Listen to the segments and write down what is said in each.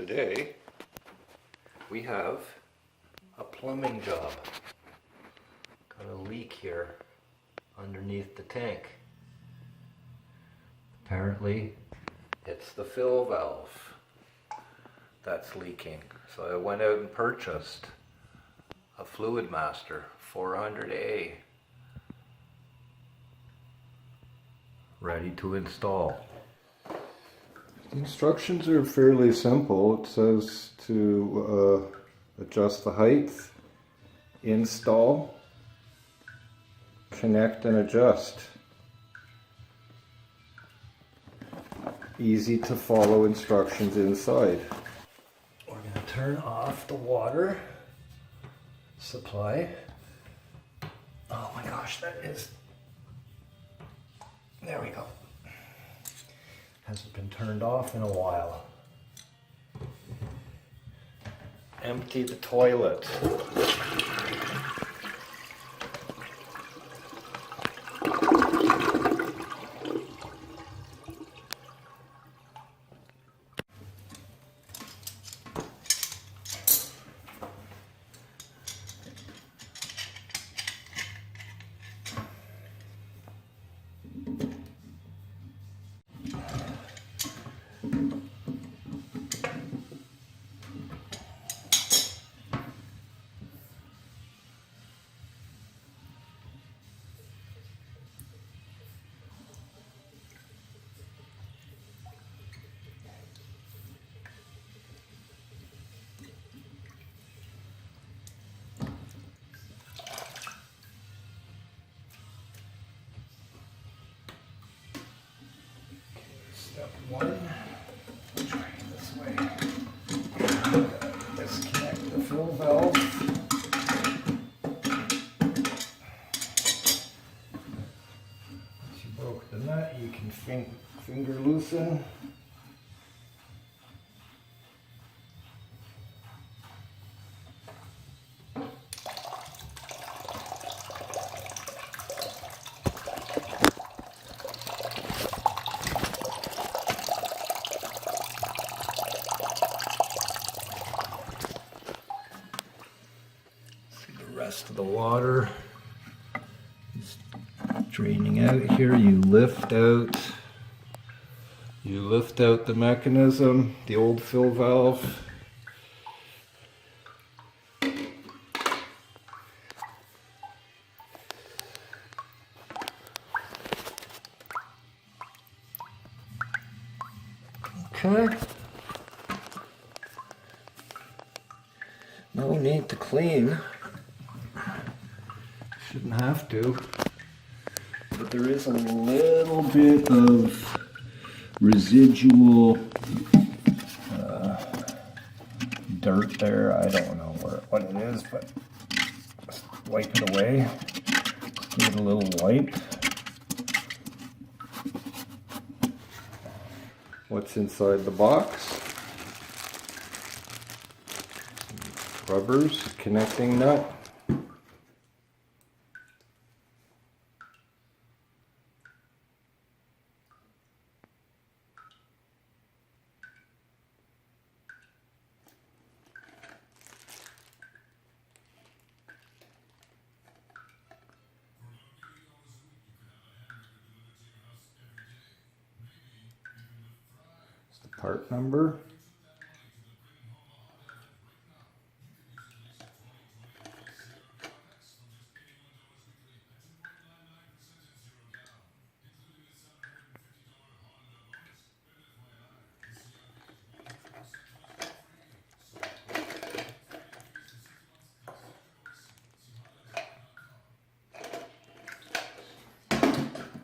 Today we have a plumbing job. Got a leak here underneath the tank. Apparently it's the fill valve that's leaking. So I went out and purchased a Fluid Master 400A, ready to install. The instructions are fairly simple. It says to adjust the height, install, connect and adjust. Easy to follow instructions inside. We're going to turn off the water supply. Oh my gosh, that is... There we go. Hasn't been turned off in a while. Empty the toilet. Step one, try this way. Disconnect the fill valve. Once you broke the nut, you can finger loosen. Rest of the water is draining out here. You lift out the mechanism, the old fill valve. Okay. No need to clean. Shouldn't have to, but there is a little bit of residual dirt there. I don't know what it is, but just wipe it away. Give it a little wipe. What's inside the box? Rubbers, connecting nut. Part number.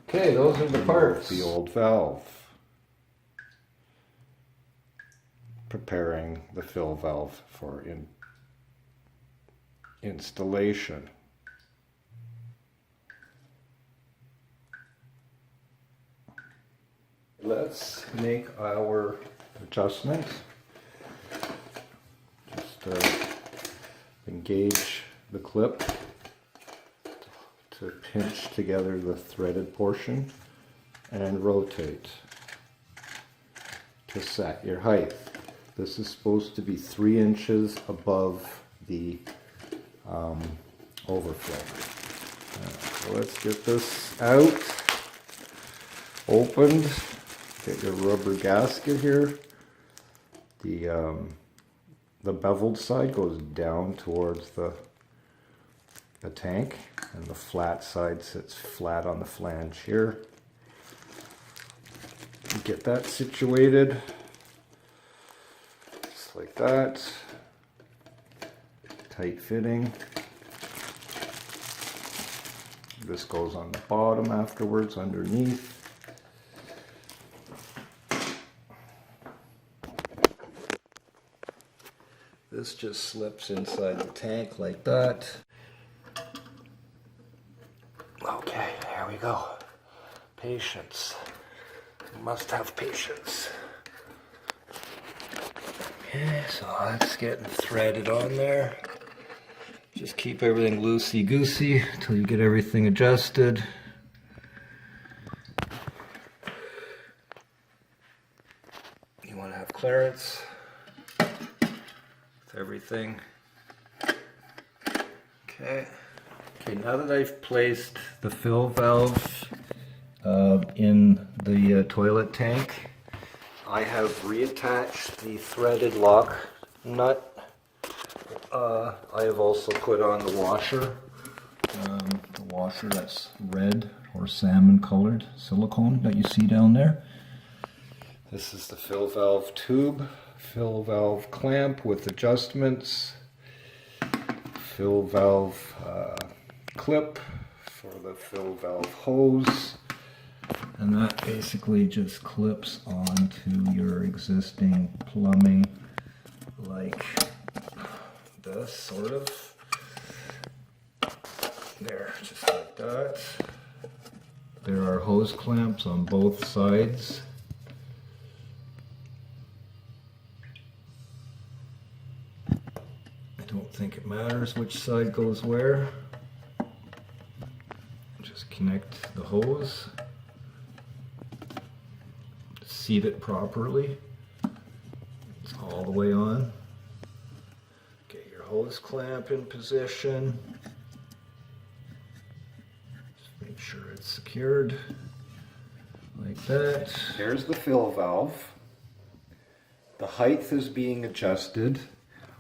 Okay, those are the parts. The old valve. Preparing the fill valve for installation. Let's make our adjustment. Just engage the clip to pinch together the threaded portion and rotate to set your height. This is supposed to be 3 inches above the overflow. So let's get this out, opened. Get your rubber gasket here. The beveled side goes down towards the tank, and the flat side sits flat on the flange here. Get that situated, just like that. Tight fitting. This goes on the bottom afterwards, underneath. This just slips inside the tank like that. Okay, here we go. Patience. You must have patience. Okay, so that's getting threaded on there. Just keep everything loosey-goosey until you get everything adjusted. You want to have clearance with everything. Okay. Okay, now that I've placed the fill valve in the toilet tank, I have reattached the threaded lock nut. I have also put on the washer that's red or salmon colored silicone that you see down there. This is the fill valve tube, fill valve clamp with adjustments, fill valve clip for the fill valve hose, and that basically just clips onto your existing plumbing like this, sort of. There, just like that. There are hose clamps on both sides. I don't think it matters which side goes where. Just connect the hose, seat it properly. It's all the way on. Get your hose clamp in position. Just make sure it's secured like that. There's the fill valve. The height is being adjusted.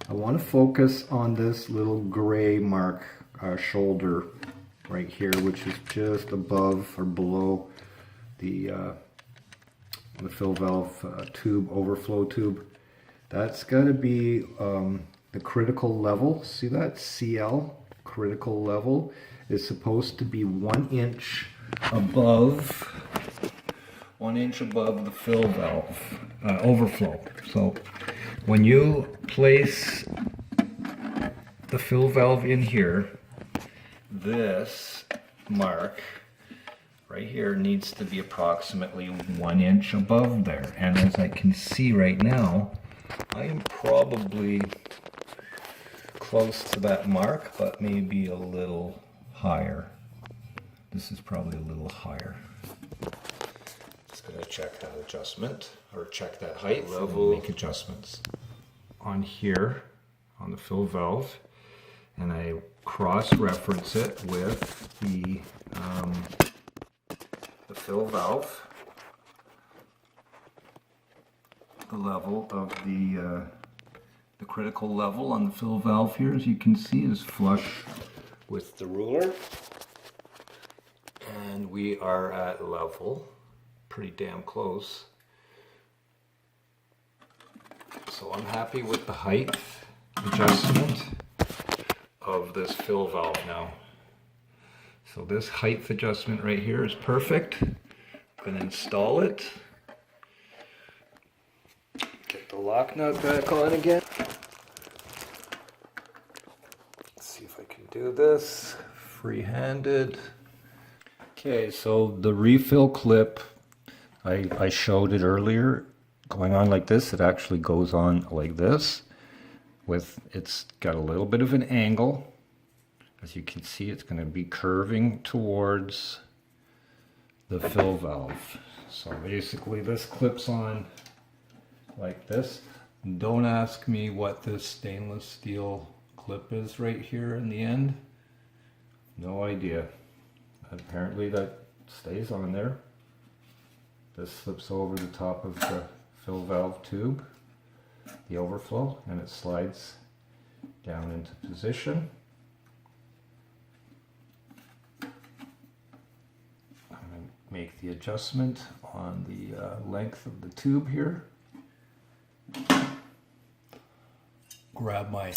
I want to focus on this little gray mark shoulder right here, which is just above or below the fill valve tube, overflow tube. That's got to be the critical level. See that? CL, critical level, is supposed to be 1 inch above the fill valve overflow. So when you place the fill valve in here, this mark right here needs to be approximately 1 inch above there. And as I can see right now, I am probably close to that mark, but maybe a little higher. This is probably a little higher. Just gonna check that adjustment, or check that height level, make adjustments on here on the fill valve, and I cross-reference it with the fill valve. The level of the critical level on the fill valve here, as you can see, is flush with the ruler, and we are at level, pretty damn close. So I'm happy with the height adjustment of this fill valve now. So this height adjustment right here is perfect. I'm going to install it. Get the lock nut back on again. Let's see if I can do this free-handed. Okay, so the refill clip, I showed it earlier, going on like this. It actually goes on like this. It's got a little bit of an angle. As you can see, it's going to be curving towards the fill valve. So basically this clips on like this. Don't ask me what this stainless steel clip is right here in the end. No idea. Apparently that stays on there. This slips over the top of the fill valve tube, the overflow, and it slides down into position. I'm going to make the adjustment on the length of the tube here. Grab my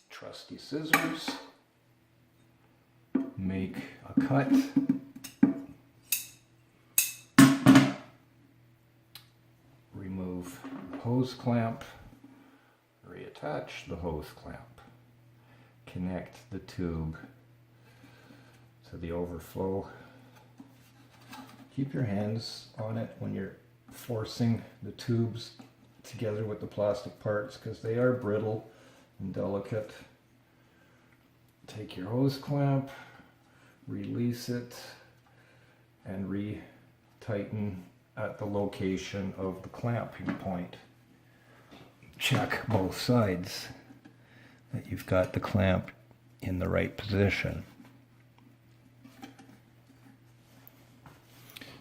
trusty scissors, make a cut, remove the hose clamp, reattach the hose clamp, connect the tube to the overflow. Keep your hands on it when you're forcing the tubes together with the plastic parts because they are brittle and delicate. Take your hose clamp, release it, and re-tighten at the location of the clamping point. Check both sides that you've got the clamp in the right position.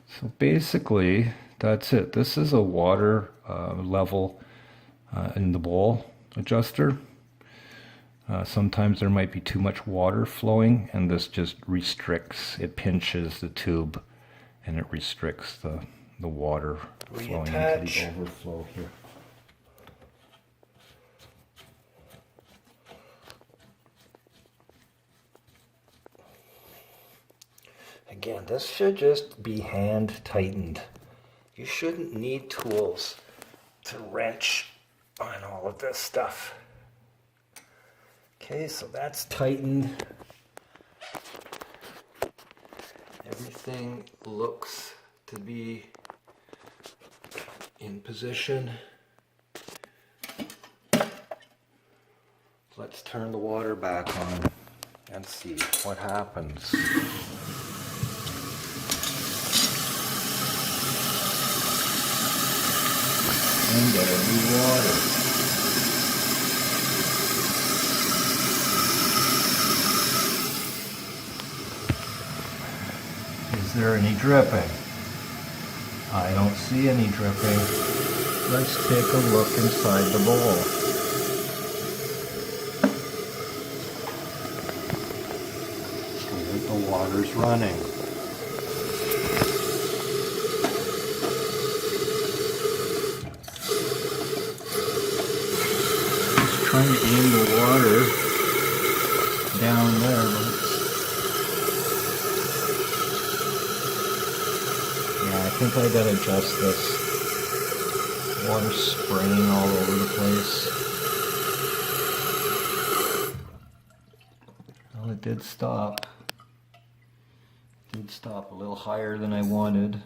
So basically, that's it. This is a water level in the bowl adjuster. Sometimes there might be too much water flowing, and this just restricts, it pinches the tube and it restricts the water flowing into the overflow here. Again, this should just be hand tightened. You shouldn't need tools to wrench on all of this stuff. Okay, so that's tightened. Everything looks to be in position. Let's turn the water back on and see what happens. And there be water. Is there any dripping? I don't see any dripping. Let's take a look inside the bowl. See that the water's running. Trying to aim the water down there, but yeah, I think I gotta adjust this. Water spraying all over the place. Well, it did stop. It did stop a little higher than I wanted.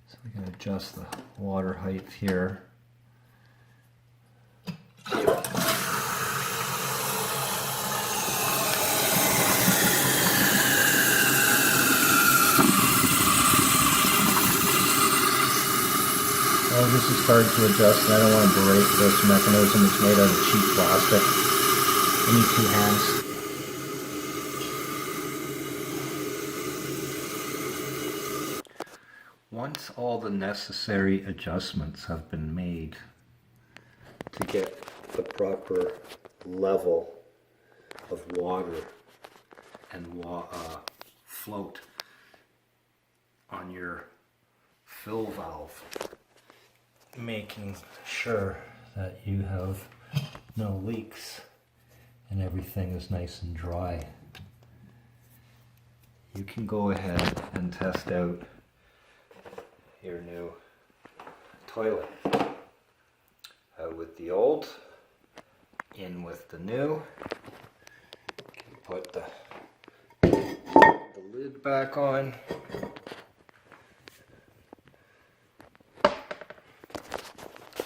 So we can adjust the water height here. Oh, this is hard to adjust, and I don't want to break this mechanism. It's made out of cheap plastic. I need 2 hands. Once all the necessary adjustments have been made to get the proper level of water and float on your fill valve, making sure that you have no leaks and everything is nice and dry, you can go ahead and test out your new toilet. Out with the old, in with the new. Put the lid back on.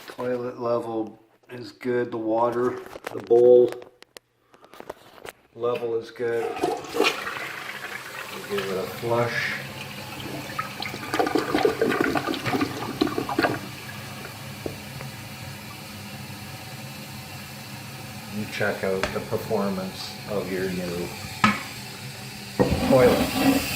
Toilet level is good. The water, the bowl level is good. Give it a flush. check out the performance of your new toilet.